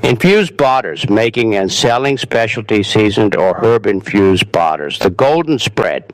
Infused Butters, making and selling specialty seasoned or herb-infused butters. The golden spread.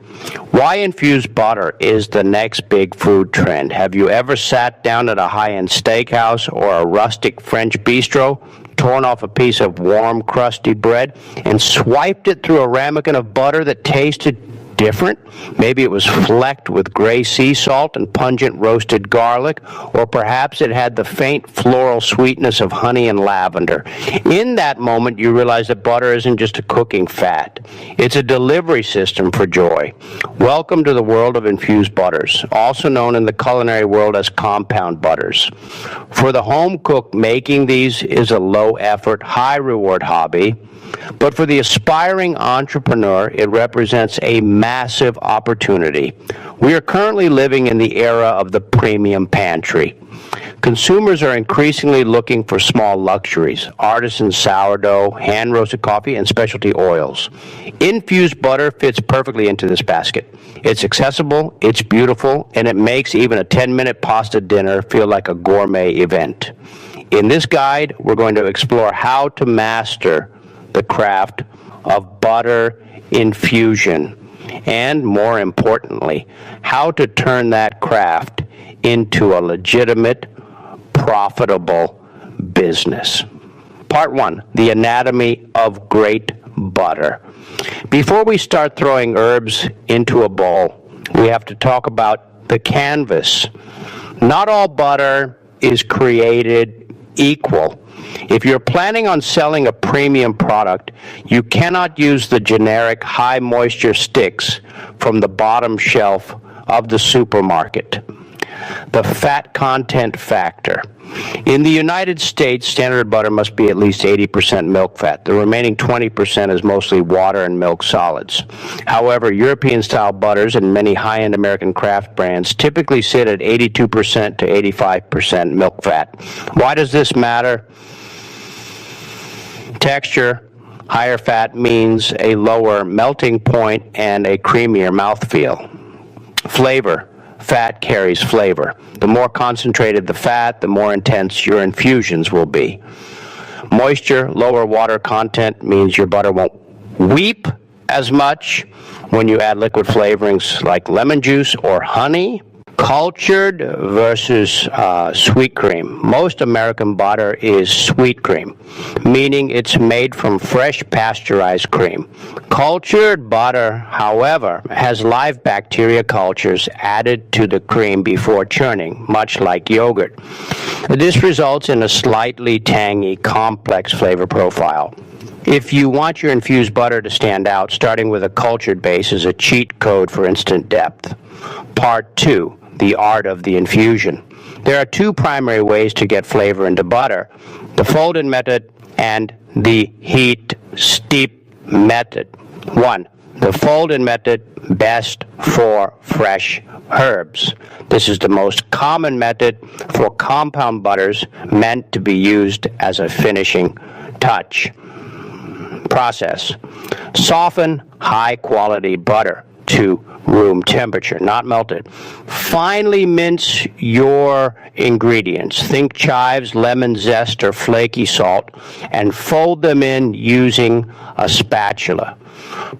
Why infused butter is the next big food trend. Have you ever sat down at a high-end steakhouse or a rustic French bistro, torn off a piece of warm, crusty bread, and swiped it through a ramekin of butter that tasted different? Maybe it was flecked with gray sea salt and pungent roasted garlic, or perhaps it had the faint floral sweetness of honey and lavender. In that moment, you realize that butter isn't just a cooking fat. It's a delivery system for joy. Welcome to the world of infused butters, also known in the culinary world as compound butters. For the home cook, making these is a low-effort, high-reward hobby. But for the aspiring entrepreneur, it represents a massive opportunity. We are currently living in the era of the premium pantry. Consumers are increasingly looking for small luxuries: artisan sourdough, hand-roasted coffee, and specialty oils. Infused butter fits perfectly into this basket. It's accessible, it's beautiful, and it makes even a 10-minute pasta dinner feel like a gourmet event. In this guide, we're going to explore how to master the craft of butter infusion, and more importantly, how to turn that craft into a legitimate, profitable business. Part 1, the anatomy of great butter. Before we start throwing herbs into a bowl, we have to talk about the canvas. Not all butter is created equal. If you're planning on selling a premium product, you cannot use the generic high moisture sticks from the bottom shelf of the supermarket. The fat content factor. In the United States, standard butter must be at least 80% milk fat. The remaining 20% is mostly water and milk solids. However, European-style butters and many high-end American craft brands typically sit at 82% to 85% milk fat. Why does this matter? Texture. Higher fat means a lower melting point and a creamier mouthfeel. Flavor. Fat carries flavor. The more concentrated the fat, the more intense your infusions will be. Moisture, lower water content means your butter won't weep as much when you add liquid flavorings like lemon juice or honey. Cultured versus sweet cream. Most American butter is sweet cream, meaning it's made from fresh pasteurized cream. Cultured butter, however, has live bacteria cultures added to the cream before churning, much like yogurt. This results in a slightly tangy, complex flavor profile. If you want your infused butter to stand out, starting with a cultured base is a cheat code for instant depth. Part 2. The art of the infusion. There are two primary ways to get flavor into butter: the folded method and the heat steep method. 1. The folded method, best for fresh herbs. This is the most common method for compound butters, meant to be used as a finishing touch. Process. Soften high-quality butter to room temperature, not melted. Finely mince your ingredients. Think chives, lemon zest, or flaky salt, and fold them in using a spatula.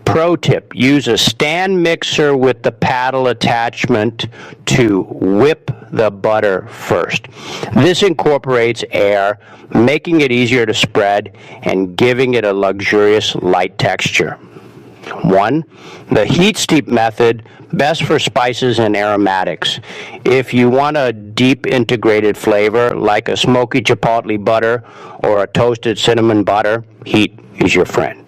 Pro tip: use a stand mixer with the paddle attachment to whip the butter first. This incorporates air, making it easier to spread and giving it a luxurious light texture. 1. The heat steep method, best for spices and aromatics. If you want a deep integrated flavor like a smoky chipotle butter or a toasted cinnamon butter, heat is your friend.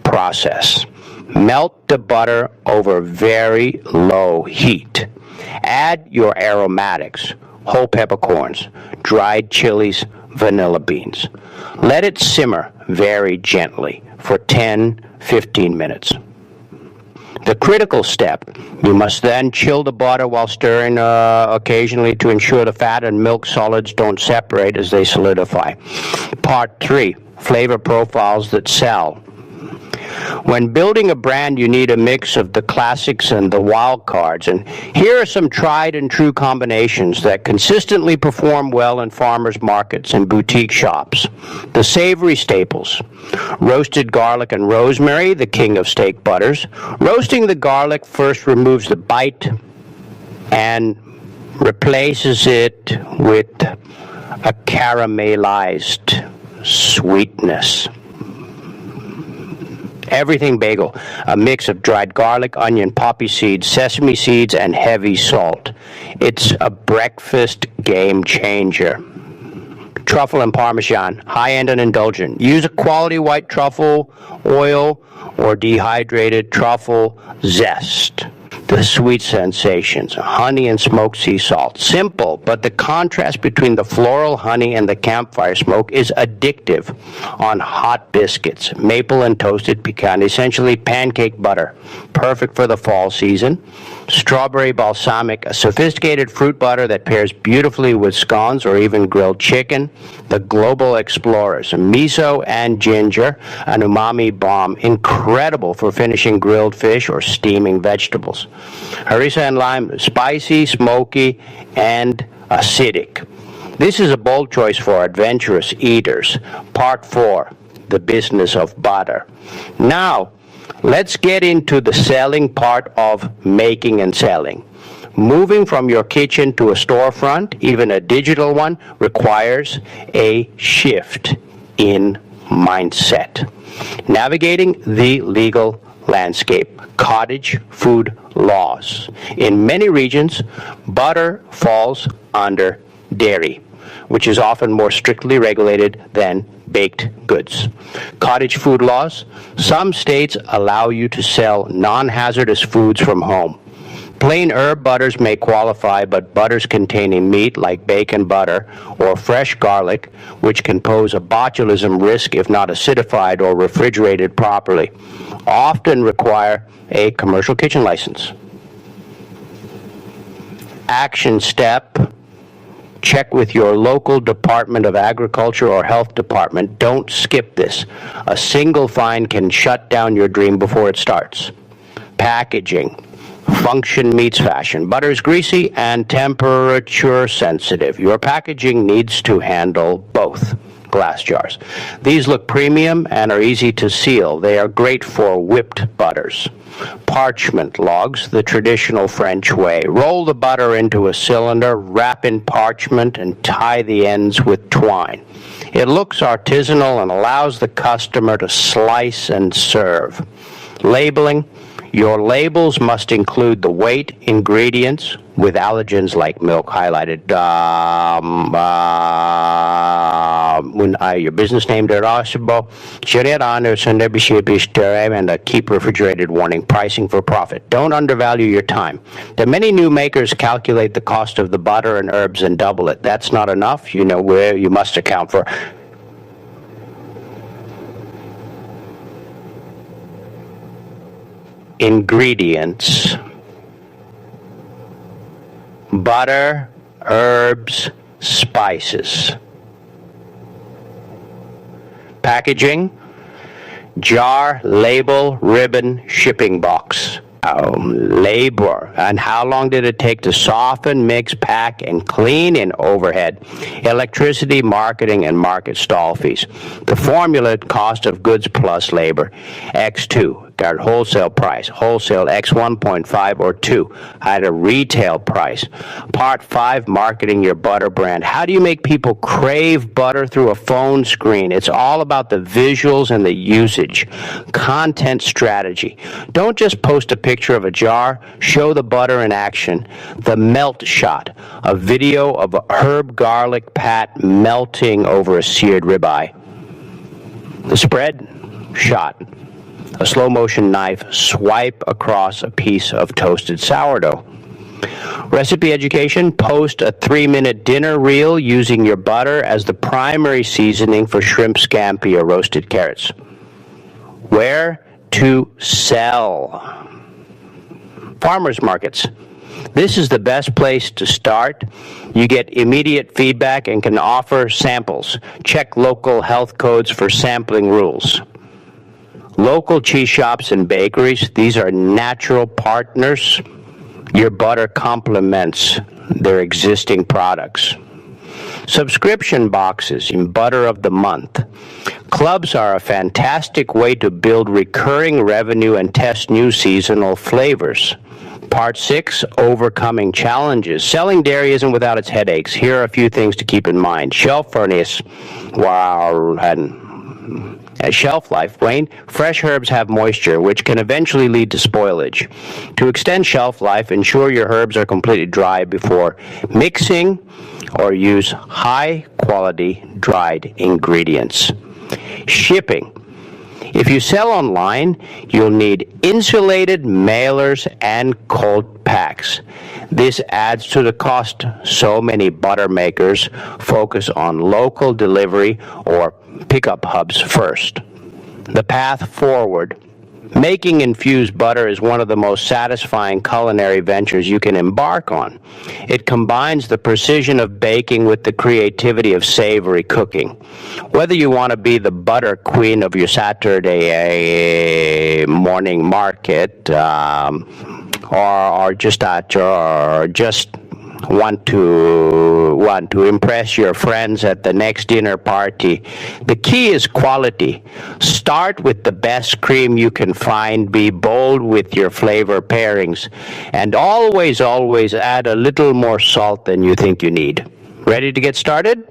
Process. Melt the butter over very low heat. Add your aromatics: whole peppercorns, dried chilies, vanilla beans. Let it simmer very gently for 10-15 minutes. The critical step: you must then chill the butter while stirring occasionally to ensure the fat and milk solids don't separate as they solidify. Part 3, flavor profiles that sell. When building a brand, you need a mix of the classics and the wild cards. And here are some tried and true combinations that consistently perform well in farmers markets and boutique shops. The savory staples: roasted garlic and rosemary, the king of steak butters. Roasting the garlic first removes the bite and replaces it with a caramelized sweetness. Everything bagel, a mix of dried garlic, onion, poppy seeds, sesame seeds, and heavy salt. It's a breakfast game changer. Truffle and Parmesan, high-end and indulgent. Use a quality white truffle oil or dehydrated truffle zest. The sweet sensations, honey and smoked sea salt. Simple, but the contrast between the floral honey and the campfire smoke is addictive. On hot biscuits, maple and toasted pecan, essentially pancake butter, perfect for the fall season. Strawberry balsamic, a sophisticated fruit butter that pairs beautifully with scones or even grilled chicken. The Global Explorers, miso and ginger, an umami bomb, incredible for finishing grilled fish or steaming vegetables. Harissa and lime, spicy, smoky, and acidic. This is a bold choice for adventurous eaters. Part 4, the business of butter. Now, let's get into the selling part of making and selling. Moving from your kitchen to a storefront, even a digital one, requires a shift in mindset. Navigating the legal landscape. Cottage food laws. In many regions, butter falls under dairy, which is often more strictly regulated than baked goods. Cottage food laws. Some states allow you to sell non-hazardous foods from home. Plain herb butters may qualify, but butters containing meat like bacon butter or fresh garlic, which can pose a botulism risk if not acidified or refrigerated properly, often require a commercial kitchen license. Action step: check with your local Department of Agriculture or Health Department. Don't skip this. A single fine can shut down your dream before it starts. Packaging. Function meets fashion. Butter is greasy and temperature sensitive. Your packaging needs to handle both. Glass jars. These look premium and are easy to seal. They are great for whipped butters. Parchment logs, the traditional French way. Roll the butter into a cylinder, wrap in parchment, and tie the ends with twine. It looks artisanal and allows the customer to slice and serve. Labeling. Your labels must include the weight, ingredients, with allergens like milk highlighted. Your business name, and a keep refrigerated warning. Pricing for profit. Don't undervalue your time. The many new makers calculate the cost of the butter and herbs and double it. That's not enough. You know where you must account for. Ingredients: butter, herbs, spices. Packaging: jar, label, ribbon, shipping box. Labor. And how long did it take to soften, mix, pack, and clean? In overhead. Electricity, marketing, and market stall fees. The formula: cost of goods plus labor. X2. Got wholesale price. Wholesale X 1.5 or 2 at a retail price. Part 5, marketing your butter brand. How do you make people crave butter through a phone screen? It's all about the visuals and the usage. Content strategy. Don't just post a picture of a jar. Show the butter in action. The melt shot. A video of a herb garlic pat melting over a seared ribeye. The spread shot. A slow-motion knife swipe across a piece of toasted sourdough. Recipe education: post a 3-minute dinner reel using your butter as the primary seasoning for shrimp scampi or roasted carrots. Where to sell? Farmers markets. This is the best place to start. You get immediate feedback and can offer samples. Check local health codes for sampling rules. Local cheese shops and bakeries, these are natural partners. Your butter complements their existing products. Subscription boxes in Butter of the Month. Clubs are a fantastic way to build recurring revenue and test new seasonal flavors. Part 6, Overcoming Challenges. Selling dairy isn't without its headaches. Here are a few things to keep in mind. Shelf life, Wayne. Fresh herbs have moisture, which can eventually lead to spoilage. To extend shelf life, ensure your herbs are completely dry before mixing, or use high-quality dried ingredients. Shipping. If you sell online, you'll need insulated mailers and cold packs. This adds to the cost. So many butter makers focus on local delivery or pickup hubs first. The path forward. Making infused butter is one of the most satisfying culinary ventures you can embark on. It combines the precision of baking with the creativity of savory cooking. Whether you want to be the butter queen of your Saturday morning market, or just want to impress your friends at the next dinner party, the key is quality. Start with the best cream you can find, be bold with your flavor pairings, and always add a little more salt than you think you need. Ready to get started?